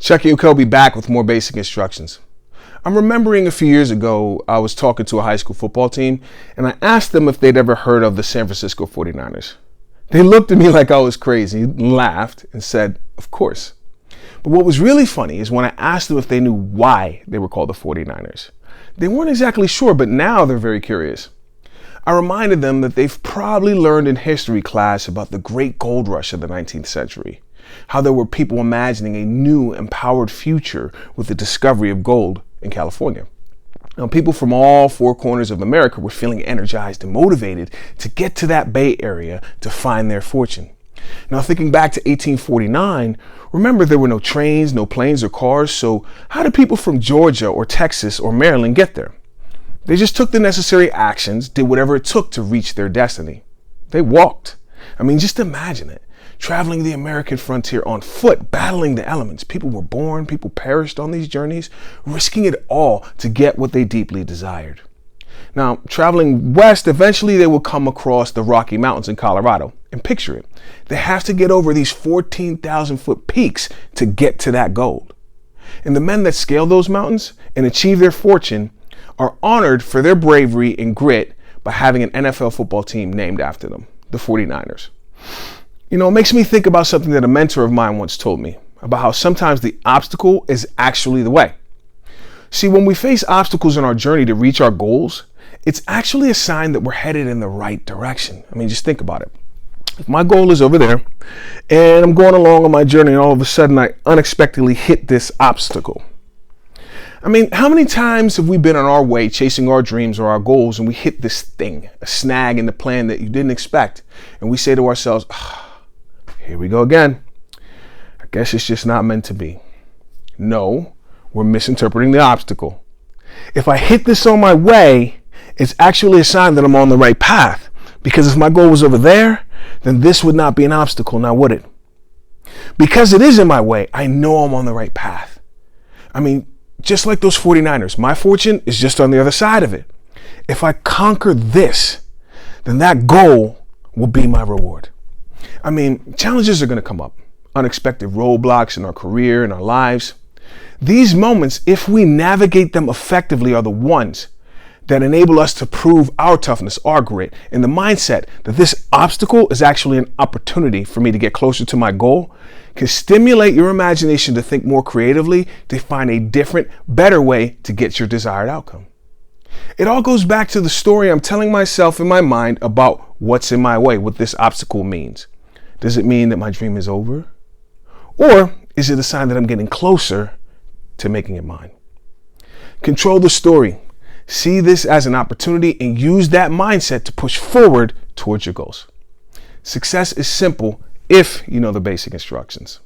Chucky Okobe back with more basic instructions. I'm remembering a few years ago, I was talking to a high school football team, and I asked them if they'd ever heard of the San Francisco 49ers. They looked at me like I was crazy, laughed, and said, of course. But what was really funny is when I asked them if they knew why they were called the 49ers. They weren't exactly sure, but now they're very curious. I reminded them that they've probably learned in history class about the great gold rush of the 19th century, how there were people imagining a new, empowered future with the discovery of gold in California. Now, people from all four corners of America were feeling energized and motivated to get to that Bay Area to find their fortune. Now, thinking back to 1849, remember there were no trains, no planes or cars, so how did people from Georgia or Texas or Maryland get there? They just took the necessary actions, did whatever it took to reach their destiny. They walked. I mean, just imagine it. Traveling the American frontier on foot, battling the elements. People were born, people perished on these journeys, risking it all to get what they deeply desired. Now, traveling west, eventually they will come across the Rocky Mountains in Colorado. And picture it. They have to get over these 14,000-foot peaks to get to that gold. And the men that scale those mountains and achieve their fortune are honored for their bravery and grit by having an NFL football team named after them, the 49ers. You know, it makes me think about something that a mentor of mine once told me, about how sometimes the obstacle is actually the way. See, when we face obstacles in our journey to reach our goals, it's actually a sign that we're headed in the right direction. I mean, just think about it. If my goal is over there and I'm going along on my journey and all of a sudden I unexpectedly hit this obstacle. I mean, how many times have we been on our way chasing our dreams or our goals and we hit this thing, a snag in the plan that you didn't expect, and we say to ourselves, here we go again. I guess it's just not meant to be. No, we're misinterpreting the obstacle. If I hit this on my way, it's actually a sign that I'm on the right path, because if my goal was over there, then this would not be an obstacle, now would it? Because it is in my way, I know I'm on the right path. I mean, just like those 49ers, my fortune is just on the other side of it. If I conquer this, then that goal will be my reward. I mean, challenges are going to come up, unexpected roadblocks in our career and our lives. These moments, if we navigate them effectively, are the ones that enable us to prove our toughness, our grit, and the mindset that this obstacle is actually an opportunity for me to get closer to my goal, can stimulate your imagination to think more creatively, to find a different, better way to get your desired outcome. It all goes back to the story I'm telling myself in my mind about what's in my way, what this obstacle means. Does it mean that my dream is over? Or is it a sign that I'm getting closer to making it mine? Control the story. See this as an opportunity and use that mindset to push forward towards your goals. Success is simple if you know the basic instructions.